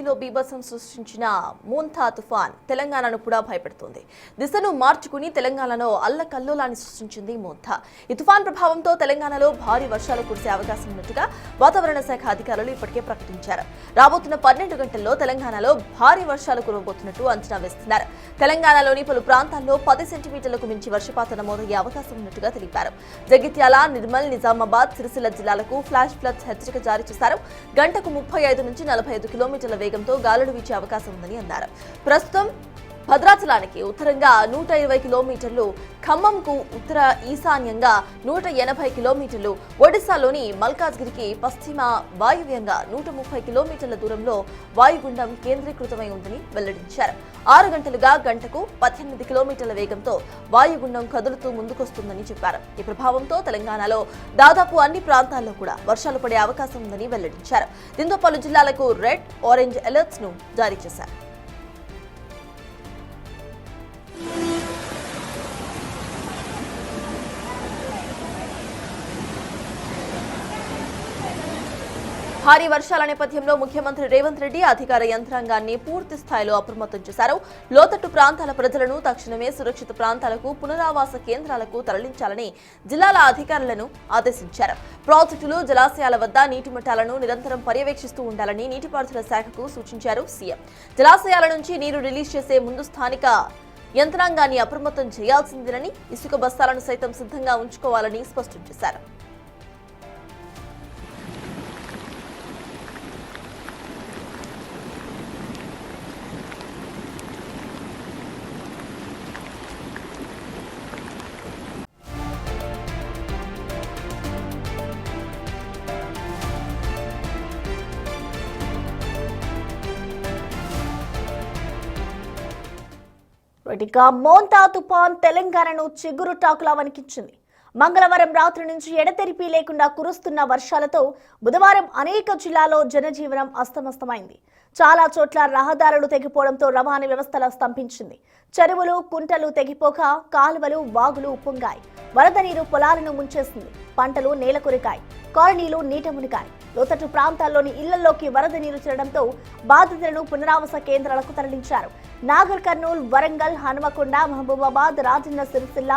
ఏపీలో బీభత్సం సృష్టించిన మోంతా తుఫాన్ తెలంగాణను కూడా భయపెడుతోంది. దిశను మార్చుకుని తెలంగాణలో అల్లకల్లోలాన్ని సృష్టించింది మోంతా. ఈ తుఫాన్ ప్రభావంతో తెలంగాణలో భారీ వర్షాలు కురిసే అవకాశం ఉన్నట్టుగా వాతావరణ శాఖ అధికారులు ఇప్పటికే ప్రకటించారు. రాబోతున్న 12 గంటల్లో తెలంగాణలో భారీ వర్షాలు కురవబోతున్నట్టు అంచనా వేస్తున్నారు. తెలంగాణలోని పలు ప్రాంతాల్లో 10 సెంటీమీటర్లకు మించి వర్షపాతం నమోదయ్యే అవకాశం ఉన్నట్టుగా తెలిపారు. జగిత్యాల, నిర్మల్, నిజామాబాద్, సిరిసిల్ల జిల్లాలకు ఫ్లాష్ ఫ్లడ్ హెచ్చరిక జారీ చేశారు. గంటకు 35 నుంచి 45 కిలోమీటర్ల వేగంతో గాలులు వీచే అవకాశం ఉందని అన్నారు. ప్రస్తుతం భద్రాచలానికి ఉత్తరంగా 120 కిలోమీటర్లు, ఖమ్మంకు ఉత్తర ఈశాన్యంగా 180 కిలోమీటర్లు, ఒడిశాలోని మల్కాజ్గిరికి పశ్చిమ వాయువ్యంగా 130 కిలోమీటర్ల దూరంలో వాయుగుండం కేంద్రీకృతమై ఉందని వెల్లడించారు. 6 గంటలుగా గంటకు 18 కిలోమీటర్ల వేగంతో వాయుగుండం కదులుతూ ముందుకొస్తుందని చెప్పారు. ఈ ప్రభావంతో తెలంగాణలో దాదాపు అన్ని ప్రాంతాల్లో కూడా వర్షాలు పడే అవకాశం ఉందని వెల్లడించారు. దీంతో పలు జిల్లాలకు రెడ్, ఆరెంజ్ అలర్ట్స్ ను జారీ చేశారు. భారీ వర్షాల నేపథ్యంలో ముఖ్యమంత్రి రేవంత్ రెడ్డి అధికార యంత్రాంగాన్ని పూర్తి స్థాయిలో అప్రమత్తం చేశారు. లోతట్టు ప్రాంతాల ప్రజలను తక్షణమే సురక్షిత ప్రాంతాలకు, పునరావాస కేంద్రాలకు తరలించాలని జిల్లాల అధికారులను ఆదేశించారు. ప్రాజెక్టులు, జలాశయాల వద్ద నీటి మట్టాలను నిరంతరం పర్యవేక్షిస్తూ ఉండాలని నీటిపారుదల శాఖకు సూచించారు సీఎం. జలాశయాల నుంచి నీరు రిలీజ్ చేసే ముందు స్థానిక యంత్రాంగాన్ని అప్రమత్తం చేయాల్సిందేనని, ఇసుక బస్తాలను సైతం సిద్ధంగా ఉంచుకోవాలని స్పష్టం చేశారు. మోంతా తుఫాన్ తెలంగాణను చిగురుటాకులా వణికించింది. మంగళవారం రాత్రి నుంచి ఎడతెరిపి లేకుండా కురుస్తున్న వర్షాలతో బుధవారం అనేక జిల్లాల్లో జనజీవనం అస్తమస్తమైంది. చాలా చోట్ల రహదారులు తెగిపోవడంతో రవాణా వ్యవస్థల స్తంభించింది. చెరువులు, కుంటలు తెగిపోక కాలువలు, వాగులు ఉప్పొంగాయి. వరద నీరు పొలాలను ముంచేసింది. పంటలు నేలకొరికాయి. కాలనీలు నీట మునిగాయి. లోతట్టు ప్రాంతాల్లోని ఇళ్లలోకి వరద నీరు చేరడంతో బాధితులను పునరావాస కేంద్రాలకు తరలించారు. నాగర్ కర్నూల్, వరంగల్, హనుమకొండ, మహబూబాబాద్, రాజన్న సిరిసిల్ల,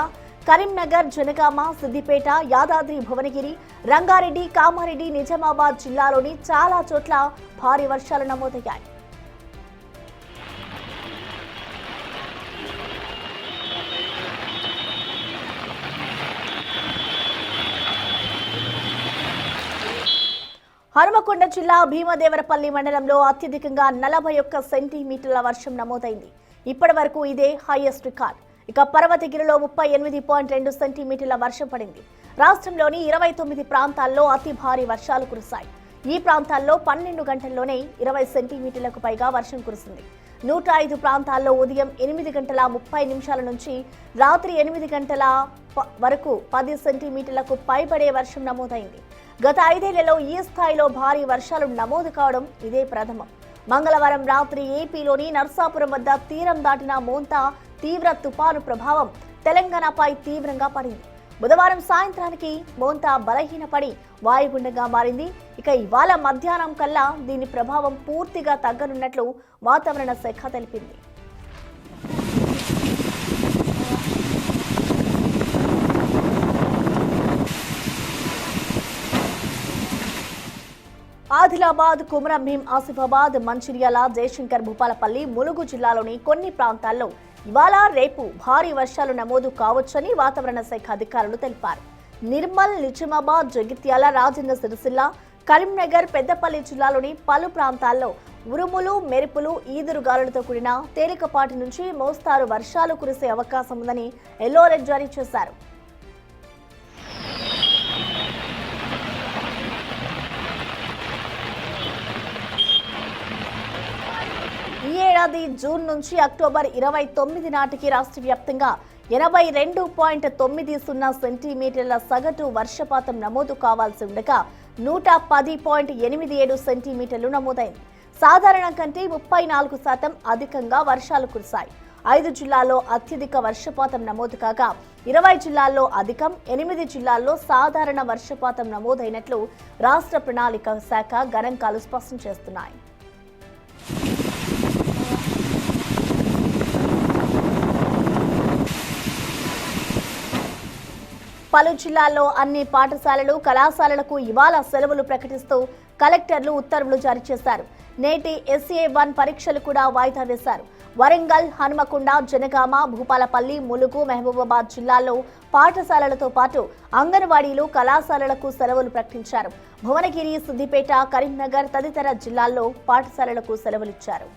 కరీంనగర్, జనగామ, సిద్దిపేట, యాదాద్రి భువనగిరి, రంగారెడ్డి, కామారెడ్డి, నిజామాబాద్ జిల్లాలోని చాలా చోట్ల భారీ వర్షాలు నమోదయ్యాయి. హనుమకొండ జిల్లా భీమదేవరపల్లి మండలంలో అత్యధికంగా 41 సెంటీమీటర్ల వర్షం నమోదైంది. ఇప్పటి వరకు ఇదే హైయెస్ట్ రికార్డ్. ఇక పర్వతగిరిలో 38.2 సెంటీమీటర్ల వర్షం పడింది. రాష్ట్రంలోని 29 ప్రాంతాల్లో అతి భారీ వర్షాలు కురిశాయి. ఈ ప్రాంతాల్లో 12 గంటల్లోనే 20 సెంటీమీటర్లకు పైగా వర్షం కురిసింది. 105 ప్రాంతాల్లో ఉదయం 8 గంటల 30 నిమిషాల నుంచి రాత్రి 8 గంటల వరకు 10 సెంటీమీటర్లకు పైబడే వర్షం నమోదైంది. గత 5 ఏళ్లలో ఈ స్థాయిలో భారీ వర్షాలు నమోదు కావడం ఇదే ప్రథమం. మంగళవారం రాత్రి ఏపీలోని నర్సాపురం వద్ద తీరం దాటిన మోంతా తీవ్ర తుపాను ప్రభావం తెలంగాణపై తీవ్రంగా పడింది. బుధవారం సాయంత్రానికి మోంతా బలహీనపడి వాయుగుండంగా మారింది. ఇక ఇవాళ మధ్యాహ్నం కల్లా దీని ప్రభావం పూర్తిగా తగ్గనున్నట్లు వాతావరణ శాఖ తెలిపింది. ఆదిలాబాద్, కుమరంభీం, ఆసిఫాబాద్, మంచిర్యాల, జయశంకర్, భూపాలపల్లి, ములుగు జిల్లాలోని కొన్ని ప్రాంతాల్లో ఇవాళ, రేపు భారీ వర్షాలు నమోదు కావచ్చని వాతావరణ శాఖ అధికారులు తెలిపారు. నిర్మల్, నిజామాబాద్, జగిత్యాల, రాజన్న సిరిసిల్ల, కరీంనగర్, పెద్దపల్లి జిల్లాలోని పలు ప్రాంతాల్లో ఉరుములు, మెరుపులు, ఈదురుగాలులతో కూడిన తేలికపాటి నుంచి మోస్తారు వర్షాలు కురిసే అవకాశం ఉందని ఎల్లో అలర్ట్ జారీ చేశారు. ఈ ఏడాది జూన్ నుంచి అక్టోబర్ 29 నాటికి రాష్ట్ర వ్యాప్తంగా 82.90 సెంటీమీటర్ల సగటు వర్షపాతం నమోదు కావాల్సి ఉండగా 110.87 సెంటీమీటర్లు నమోదైంది. సాధారణం కంటే 34% అధికంగా వర్షాలు కురిశాయి. 5 జిల్లాల్లో అత్యధిక వర్షపాతం నమోదు కాగా 20 జిల్లాల్లో అధికం, 8 జిల్లాల్లో సాధారణ వర్షపాతం నమోదైనట్లు రాష్ట్ర ప్రణాళిక శాఖ గణాంకాలు స్పష్టం చేస్తున్నాయి. పలు జిల్లాల్లో అన్ని పాఠశాలలు కళాశాలలకు ఇవాళ సెలవులు ప్రకటిస్తూ కలెక్టర్లు ఉత్తర్వులు జారీ చేశారు. నేటి SCA1 పరీక్షలు కూడా వాయిదా వేశారు. వరంగల్, హనుమకొండ, జనగామ, భూపాలపల్లి, ములుగు, మహబూబాబాద్ జిల్లాల్లో పాఠశాలలతో పాటు అంగన్వాడీలు, కళాశాలలకు సెలవులు ప్రకటించారు. భువనగిరి, సిద్దిపేట, కరీంనగర్ తదితర జిల్లాల్లో పాఠశాలలకు సెలవులిచ్చారు.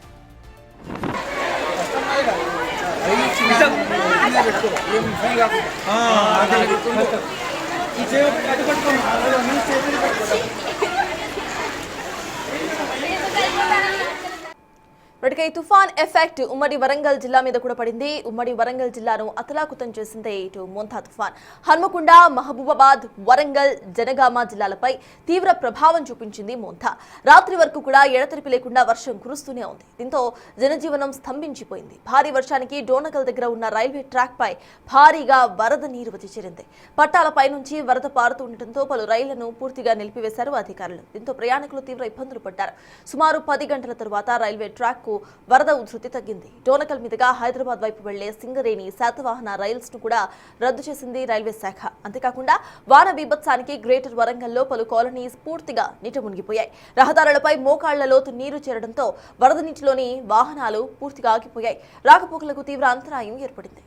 ఇప్పటికే తుఫాన్ ఎఫెక్ట్ ఉమ్మడి వరంగల్ జిల్లా మీద కూడా పడింది. ఉమ్మడి వరంగల్ జిల్లాను అతలాకుతం చేసింది ఇటు మోంతా తుఫాన్. హన్మకొండ, మహబూబాబాద్, వరంగల్, జనగామ జిల్లాలపై తీవ్ర ప్రభావం చూపించింది మోంతా. రాత్రి వరకు కూడా ఎడతెరిపి లేకుండా వర్షం కురుస్తూనే ఉంది. దీంతో జనజీవనం స్తంభించిపోయింది. భారీ వర్షానికి డోనకల్ దగ్గర ఉన్న రైల్వే ట్రాక్ పై భారీగా వరద నీరు వచ్చి చేరింది. పట్టాలపై నుంచి వరద పారుతూ ఉండటంతో పలు రైళ్లను పూర్తిగా నిలిపివేశారు అధికారులు. దీంతో ప్రయాణికులు తీవ్ర ఇబ్బందులు పడ్డారు. సుమారు 10 గంటల తరువాత రైల్వే ట్రాక్ వరద ఉధృతి తగ్గింది. డోనకల్ మీదుగా హైదరాబాద్ వైపు వెళ్లే సింగరేణి శాతవాహన రైల్స్ ను కూడా రద్దు చేసింది రైల్వే శాఖ. అంతేకాకుండా వాన బీభత్సానికి గ్రేటర్ వరంగల్లో పలు కాలనీస్ పూర్తిగా నీట మునిగిపోయాయి. రహదారులపై మోకాళ్ల లోతు నీరు చేరడంతో వరద నీటిలోని వాహనాలు పూర్తిగా ఆగిపోయాయి. రాకపోకలకు తీవ్ర అంతరాయం ఏర్పడింది.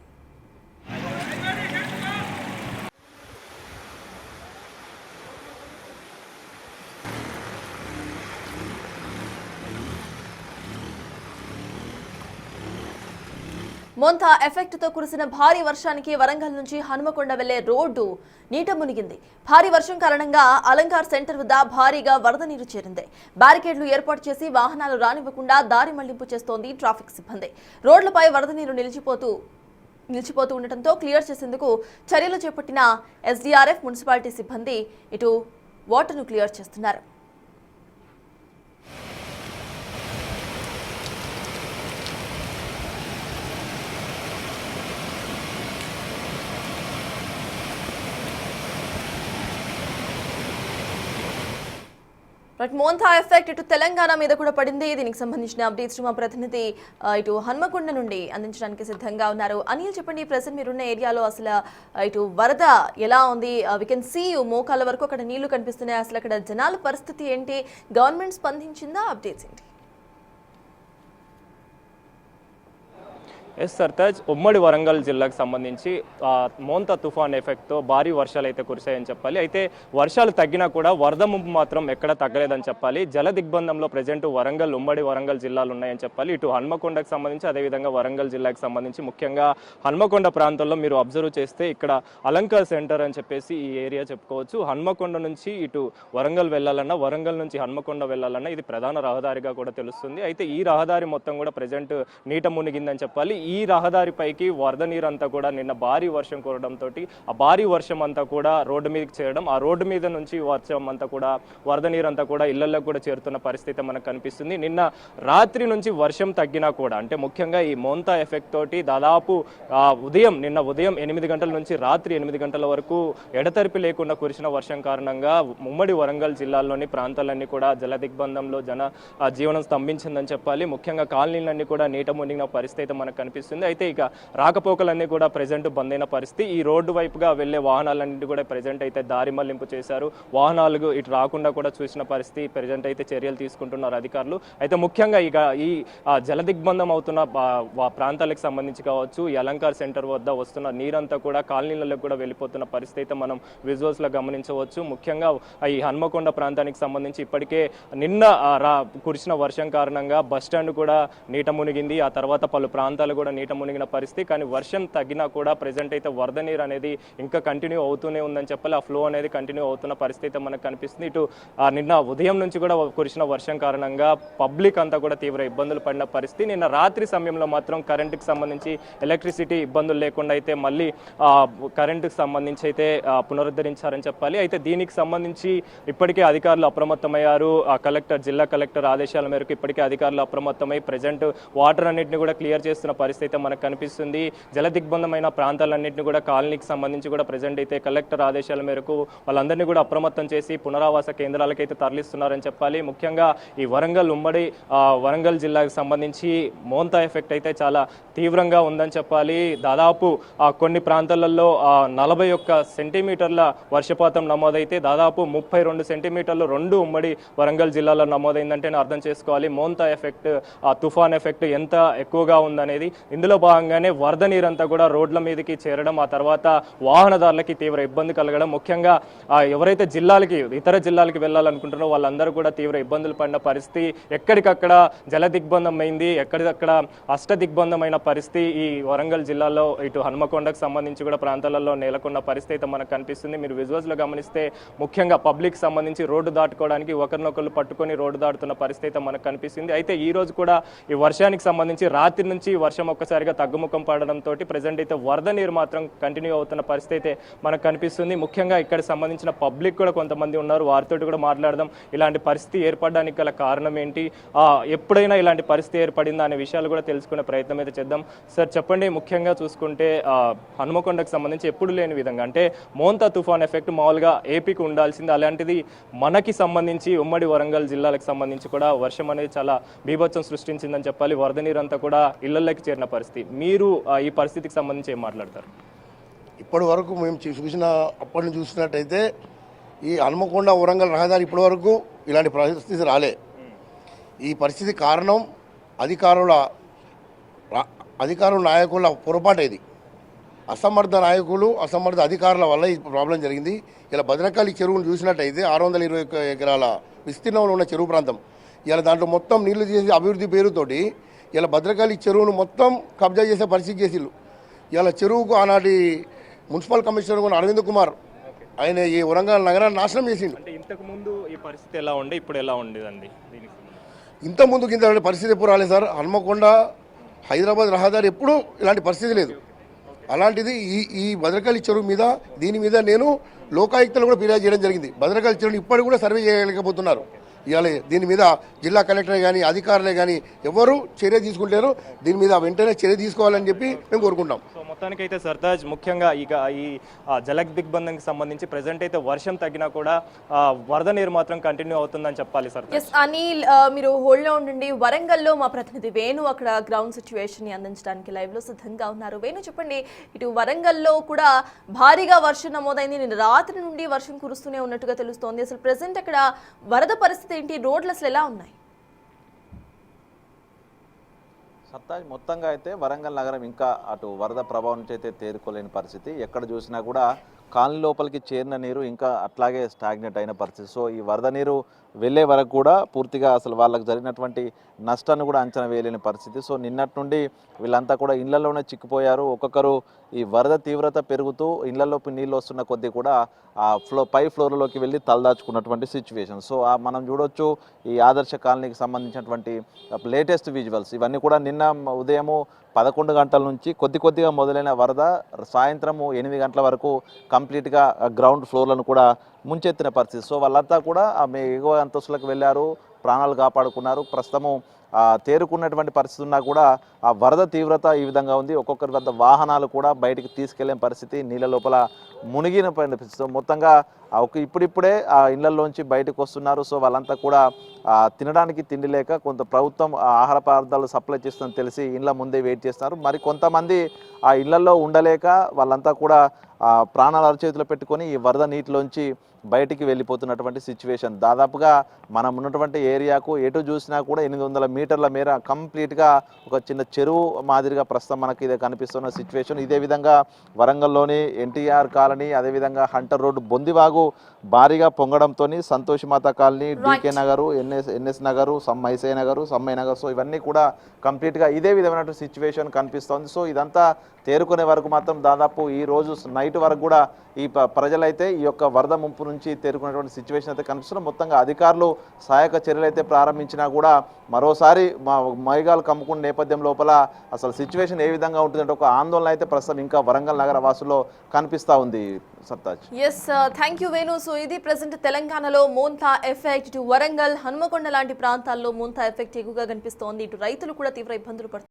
మోంతా ఎఫెక్ట్ తో కురిసిన భారీ వర్షానికి వరంగల్ నుంచి హనుమకొండ వెళ్లే రోడ్డు నీట మునిగింది. భారీ వర్షం కారణంగా అలంకార్ సెంటర్ వద్ద భారీగా వరద నీరు చేరింది. బ్యారికేడ్లు ఏర్పాటు చేసి వాహనాలు రానివ్వకుండా దారి మళ్లింపు చేస్తోంది ట్రాఫిక్ సిబ్బంది. రోడ్లపై వరద నీరు నిలిచిపోతూ ఉండటంతో క్లియర్ చేసేందుకు చర్యలు చేపట్టిన SDRF, మున్సిపాలిటీ సిబ్బంది ఇటు వాటర్ను క్లియర్ చేస్తున్నారు. మోంతా ఎఫెక్ట్ ఇటు తెలంగాణ మీద కూడా పడింది. దీనికి సంబంధించిన అప్డేట్స్ మా ప్రతినిధి ఇటు హన్మకొండ నుండి అందించడానికి సిద్ధంగా ఉన్నారు. అనిల్, చెప్పండి, ప్రెసెంట్ మీరున్న ఏరియాలో అసలు ఇటు వరద ఎలా ఉంది? వి కెన్ సీ మోకాళ్ళ వరకు అక్కడ నీళ్లు కనిపిస్తున్నాయి. అసలు అక్కడ జనాల పరిస్థితి ఏంటి? గవర్నమెంట్ స్పందించిందా? అప్డేట్స్ ఏంటి? సర్తాజ్, ఉమ్మడి వరంగల్ జిల్లాకు సంబంధించి మోంతా తుఫాన్ ఎఫెక్ట్తో భారీ వర్షాలు అయితే కురిశాయని చెప్పాలి. అయితే వర్షాలు తగ్గినా కూడా వరద ముంపు మాత్రం ఎక్కడ తగ్గలేదని చెప్పాలి. జల దిగ్బంధంలో ప్రజెంట్ ఉమ్మడి వరంగల్ జిల్లాలు ఉన్నాయని చెప్పాలి. ఇటు హన్మకొండకు సంబంధించి, అదేవిధంగా వరంగల్ జిల్లాకు సంబంధించి ముఖ్యంగా హన్మకొండ ప్రాంతంలో మీరు అబ్జర్వ్ చేస్తే ఇక్కడ అలంకార్ సెంటర్ అని చెప్పేసి ఈ ఏరియా చెప్పుకోవచ్చు. హన్మకొండ నుంచి ఇటు వరంగల్ వెళ్ళాలన్నా, వరంగల్ నుంచి హన్మకొండ వెళ్ళాలన్నా ఇది ప్రధాన రహదారిగా కూడా తెలుస్తుంది. అయితే ఈ రహదారి మొత్తం కూడా ప్రజెంట్ నీట మునిగిందని చెప్పాలి. ఈ రహదారిపైకి వరద నీరు అంతా కూడా నిన్న భారీ వర్షం కురవడంతో ఆ భారీ వర్షం అంతా కూడా రోడ్డు మీదకి చేరడం, ఆ రోడ్డు మీద నుంచి వర్షం అంతా కూడా వరద నీరు అంతా కూడా ఇళ్లలో కూడా చేరుతున్న పరిస్థితి మనకు కనిపిస్తుంది. నిన్న రాత్రి నుంచి వర్షం తగ్గినా కూడా, అంటే ముఖ్యంగా ఈ మోంతా ఎఫెక్ట్ తోటి దాదాపు నిన్న ఉదయం 8 గంటల నుంచి రాత్రి 8 గంటల వరకు ఎడతెరిపి లేకుండా కురిసిన వర్షం కారణంగా ఉమ్మడి వరంగల్ జిల్లాలోని ప్రాంతాలన్నీ కూడా జల దిగ్బంధంలో జీవనం స్తంభించిందని చెప్పాలి. ముఖ్యంగా కాలనీలన్నీ కూడా నీట మునిగిన పరిస్థితి మనకు కనిపిస్తుంది. అయితే ఇక రాకపోకలన్నీ కూడా ప్రెజెంట్ బంద్ అయిన పరిస్థితి. ఈ రోడ్డు వైపుగా వెళ్లే వాహనాలన్నింటి కూడా ప్రెజెంట్ అయితే దారి మళ్లింపు చేశారు. వాహనాలు ఇటు రాకుండా కూడా చూసిన పరిస్థితి. ప్రెజెంట్ అయితే చర్యలు తీసుకుంటున్నారు అధికారులు. అయితే ముఖ్యంగా ఇక ఈ జల దిగ్బంధం అవుతున్న ప్రాంతాలకు సంబంధించి కావచ్చు, ఈ అలంకార్ సెంటర్ వద్ద వస్తున్న నీరంతా కూడా కాలనీలలో కూడా వెళ్ళిపోతున్న పరిస్థితి మనం విజువల్స్ లో గమనించవచ్చు. ముఖ్యంగా ఈ హన్మకొండ ప్రాంతానికి సంబంధించి ఇప్పటికే నిన్న కురిసిన వర్షం కారణంగా బస్టాండ్ కూడా నీట మునిగింది. ఆ తర్వాత పలు ప్రాంతాలు కూడా నీట మునిగిన పరిస్థితి. కానీ వర్షం తగ్గినా కూడా ప్రెజెంట్ అయితే వరద నీరు అనేది ఇంకా కంటిన్యూ అవుతూనే ఉందని చెప్పాలి. ఆ ఫ్లో అనేది కంటిన్యూ అవుతున్న పరిస్థితి మనకు కనిపిస్తుంది. ఇటు నిన్న ఉదయం నుంచి కూడా కురిసిన వర్షం కారణంగా పబ్లిక్ అంతా కూడా తీవ్ర ఇబ్బందులు పడిన పరిస్థితి. నిన్న రాత్రి సమయంలో మాత్రం కరెంటుకి సంబంధించి ఎలక్ట్రిసిటీ ఇబ్బందులు లేకుండా అయితే మళ్ళీ కరెంటుకి సంబంధించి అయితే పునరుద్ధరించారని చెప్పాలి. అయితే దీనికి సంబంధించి ఇప్పటికే అధికారులు అప్రమత్తమయ్యారు. జిల్లా కలెక్టర్ ఆదేశాల మేరకు ఇప్పటికే అధికారులు అప్రమత్తమై ప్రెజెంట్ వాటర్ అన్నింటినీ కూడా క్లియర్ చేస్తున్న పరిస్థితి పరిస్థితి అయితే మనకు కనిపిస్తుంది. జల దిగ్బంధమైన ప్రాంతాలన్నింటినీ కూడా కాలనీకి సంబంధించి కూడా ప్రజెంట్ అయితే కలెక్టర్ ఆదేశాల మేరకు వాళ్ళందరినీ కూడా అప్రమత్తం చేసి పునరావాస కేంద్రాలకైతే తరలిస్తున్నారని చెప్పాలి. ముఖ్యంగా ఈ ఉమ్మడి వరంగల్ జిల్లాకు సంబంధించి మోంతా ఎఫెక్ట్ అయితే చాలా తీవ్రంగా ఉందని చెప్పాలి. దాదాపు కొన్ని ప్రాంతాలలో 41 సెంటీమీటర్ల వర్షపాతం నమోదైతే దాదాపు 32 సెంటీమీటర్లు రెండు ఉమ్మడి వరంగల్ జిల్లాలో నమోదైందంటే అర్థం చేసుకోవాలి మోంతా ఎఫెక్ట్, తుఫాన్ ఎఫెక్ట్ ఎంత ఎక్కువగా ఉందనేది. ఇందులో భాగంగానే వరద నీరంతా కూడా రోడ్ల మీదకి చేరడం, ఆ తర్వాత వాహనదారులకి తీవ్ర ఇబ్బంది కలగడం, ముఖ్యంగా ఎవరైతే ఇతర జిల్లాలకి వెళ్ళాలనుకుంటున్నారో వాళ్ళందరూ కూడా తీవ్ర ఇబ్బందులు పడిన పరిస్థితి. ఎక్కడికక్కడ జల దిగ్బంధం అయింది, ఎక్కడికక్కడ అష్ట దిగ్బంధమైన పరిస్థితి ఈ వరంగల్ జిల్లాలో ఇటు హనుమకొండకు సంబంధించి కూడా ప్రాంతాలలో నెలకొన్న పరిస్థితి అయితే మనకు కనిపిస్తుంది. మీరు విజువల్స్లో గమనిస్తే ముఖ్యంగా పబ్లిక్ సంబంధించి రోడ్డు దాటుకోవడానికి ఒకరినొకరు పట్టుకొని రోడ్డు దాటుతున్న పరిస్థితి అయితే మనకు కనిపిస్తుంది. అయితే ఈ రోజు కూడా ఈ వర్షానికి సంబంధించి రాత్రి నుంచి వర్షం ఒక్కసారిగా తగ్గుముఖం పడడంతో ప్రజెంట్ అయితే వరద నీరు మాత్రం కంటిన్యూ అవుతున్న పరిస్థితి అయితే మనకు కనిపిస్తుంది. ముఖ్యంగా ఇక్కడ సంబంధించిన పబ్లిక్ కూడా కొంతమంది ఉన్నారు, వారితో కూడా మాట్లాడదాం. ఇలాంటి పరిస్థితి ఏర్పడడానికి గల కారణం ఏంటి, ఎప్పుడైనా ఇలాంటి పరిస్థితి ఏర్పడిందా అనే విషయాలు కూడా తెలుసుకునే ప్రయత్నం అయితే చేద్దాం. సార్ చెప్పండి, ముఖ్యంగా చూసుకుంటే హనుమకొండకు సంబంధించి ఎప్పుడు లేని విధంగా అంటే మోంతా తుఫాన్ ఎఫెక్ట్ మామూలుగా ఏపీకి ఉండాల్సింది, అలాంటిది మనకి సంబంధించి ఉమ్మడి వరంగల్ జిల్లాలకు సంబంధించి కూడా వర్షం అనేది చాలా బీభత్సం సృష్టించిందని చెప్పాలి. వరద నీరంతా కూడా ఇళ్లలోకి చేరిన పరిస్థితి. మీరు ఈ పరిస్థితికి సంబంధించి ఏం మాట్లాడతారు? ఇప్పటి వరకు మేము అప్పటి నుంచి చూసినట్టయితే ఈ హనుమకొండ వరంగల్ రహదారి ఇప్పటి వరకు ఇలాంటి పరిస్థితి రాలే. ఈ పరిస్థితి కారణం అధికారుల నాయకుల పొరపాటు. ఇది అసమర్థ నాయకులు, అసమర్థ అధికారుల వల్ల ఈ ప్రాబ్లం జరిగింది. ఇలా భద్రకాళి చెరువును చూసినట్టయితే 621 ఎకరాల విస్తీర్ణంలో ఉన్న చెరువు ప్రాంతం. ఇలా దాంట్లో మొత్తం నీళ్లు చేసి అభివృద్ధి పేరుతోటి ఇలా భద్రకాళి చెరువును మొత్తం కబ్జా చేసే పరిస్థితి చేసిళ్ళు. ఇలా చెరువుకు ఆనాటి మున్సిపల్ కమిషనర్ అరవింద్ కుమార్ ఆయన ఈ వరంగల్ నగరాన్ని నాశనం చేసిండు. అంటే ఇంతకు ముందు ఈ పరిస్థితి ఎలా ఉండే, ఇప్పుడు ఎలా ఉండేదండి? ఇంత ముందుకు ఇంత పరిస్థితి ఎప్పుడు రాలేదు సార్. హనుమకొండ హైదరాబాద్ రహదారి ఎప్పుడూ ఇలాంటి పరిస్థితి లేదు. అలాంటిది ఈ భద్రకాళి చెరువు మీద దీని మీద నేను లోకాయుక్తలు కూడా ఫిర్యాదు చేయడం జరిగింది. భద్రకాళి చెరువుని ఇప్పటికి కూడా సర్వే చేయలేకపోతున్నారు. ఇవాళ దీని మీద జిల్లా కలెక్టర్ కానీ అధికారులే కానీ ఎవరు చర్య తీసుకుంటారు, దీని మీద వెంటనే చర్య తీసుకోవాలని చెప్పి మేము కోరుకుంటాం. సో మొత్తానికైతే సర్తాజ్, ముఖ్యంగా ఇక ఈ జల దిగ్బంధంకి సంబంధించి ప్రెజెంట్ అయితే వర్షం తగ్గినా కూడా వరద నీరు మాత్రం కంటిన్యూ అవుతుందని చెప్పాలి. సర్తాజ్ అనిల్, మీరు హోల్డ్లో ఉండండి. వరంగల్లో మా ప్రతినిధి వేణు అక్కడ గ్రౌండ్ సిచ్యువేషన్ ని అందించడానికి లైవ్ లో సిద్ధంగా ఉన్నారు. వేణు చెప్పండి, ఇటు వరంగల్లో కూడా భారీగా వర్షం నమోదైంది. నిన్న రాత్రి నుండి వర్షం కురుస్తూనే ఉన్నట్టుగా తెలుస్తోంది. అసలు ప్రెసెంట్ అక్కడ వరద పరిస్థితి ఏంటి, రోడ్లు అసలు ఎలా ఉన్నాయి? సత్తాజ్, మొత్తంగా అయితే వరంగల్ నగరం ఇంకా అటు వరద ప్రభావం నుంచి అయితే తేరుకోలేని పరిస్థితి. ఎక్కడ చూసినా కూడా కాలనీ లోపలికి చేరిన నీరు ఇంకా అట్లాగే స్టాగ్నెట్ అయిన పరిస్థితి. సో ఈ వరద నీరు వెళ్ళే వరకు కూడా పూర్తిగా అసలు వాళ్ళకి జరిగినటువంటి నష్టాన్ని కూడా అంచనా వేయలేని పరిస్థితి. సో నిన్నటి నుండి వీళ్ళంతా కూడా ఇళ్లలోనే చిక్కిపోయారు. ఒక్కొక్కరు ఈ వరద తీవ్రత పెరుగుతూ ఇళ్లలోకి నీళ్ళు వస్తున్న కొద్దీ కూడా ఆ పై ఫ్లోర్లోకి వెళ్ళి తలదాచుకున్నటువంటి సిచ్యువేషన్. సో మనం చూడొచ్చు ఈ ఆదర్శ కాలనీకి సంబంధించినటువంటి లేటెస్ట్ విజువల్స్ ఇవన్నీ కూడా నిన్న ఉదయము 11 గంటల నుంచి కొద్దిగా మొదలైన వరద సాయంత్రము 8 గంటల వరకు కంప్లీట్గా గ్రౌండ్ ఫ్లోర్లను కూడా ముంచెత్తిన పరిస్థితి. సో వాళ్ళంతా కూడా ఎగువ అంతస్తులకు వెళ్ళారు, ప్రాణాలు కాపాడుకున్నారు. ప్రస్తుతము తేరుకున్నటువంటి పరిస్థితి ఉన్నా కూడా ఆ వరద తీవ్రత ఈ విధంగా ఉంది. ఒక్కొక్కరి వద్ద వాహనాలు కూడా బయటికి తీసుకెళ్లే పరిస్థితి, నీళ్ళ లోపల మునిగిన పరిస్థితి. సో మొత్తంగా ఇప్పుడిప్పుడే ఆ ఇళ్లలోంచి బయటకు వస్తున్నారు. సో వాళ్ళంతా కూడా తినడానికి తిండి లేక కొంత ప్రభుత్వం ఆహార పదార్థాలు సప్లై చేస్తుందని తెలిసి ఇళ్ల ముందే వెయిట్ చేస్తున్నారు. మరి కొంతమంది ఆ ఇళ్లలో ఉండలేక వాళ్ళంతా కూడా ప్రాణాలు అరచేతిలో పెట్టుకొని ఈ వరద నీటిలోంచి బయటికి వెళ్ళిపోతున్నటువంటి సిచ్యువేషన్. దాదాపుగా మనం ఉన్నటువంటి ఏరియాకు ఎటు చూసినా కూడా 800 మీటర్ల మేర కంప్లీట్గా ఒక చిన్న చెరువు మాదిరిగా ప్రస్తుతం మనకి ఇదే కనిపిస్తున్న సిచ్యువేషన్. ఇదే విధంగా వరంగల్లోని ఎన్టీఆర్ కాలనీ, అదేవిధంగా హంటర్ రోడ్డు, బొందివాగు భారీగా పొంగడంతో Santoshimata colony, DK Nagar, NS Nagar, Maisaiah Nagar, Sammaiah Nagar, so ఇవన్నీ కూడా కంప్లీట్గా ఇదే విధమైన సిచ్యువేషన్ కనిపిస్తోంది. సో ఇదంతా తేరుకునే వరకు మాత్రం దాదాపు ఈ రోజు నైట్ వరకు కూడా ఈ ప్రజలైతే ఈ యొక్క వరద ముంపు నుంచి తేరుకునేటువంటి సిచ్యువేషన్ అయితే కనిపిస్తున్నాం. మొత్తంగా అధికారులు సహాయక చర్యలు అయితే ప్రారంభించినా కూడా మరోసారి మైగాలు కమ్ముకున్న నేపథ్యం లోపల అసలు సిచ్యువేషన్ ఏ విధంగా ఉంటుందంటే ఒక ఆందోళన అయితే ప్రస్తుతం ఇంకా వరంగల్ నగర వాసుల్లో కనిపిస్తూ ఉంది. Sartaj, thank you Venu. So ఇది ప్రెసెంట్ తెలంగాణలో మోంతా ఎఫెక్ట్, ఇటు వరంగల్, హనుమకొండ లాంటి ప్రాంతాల్లో మోంతా ఎఫెక్ట్ ఎక్కువగా కనిపిస్తోంది. ఇటు రైతులు కూడా తీవ్ర ఇబ్బందులు పడుతున్నారు.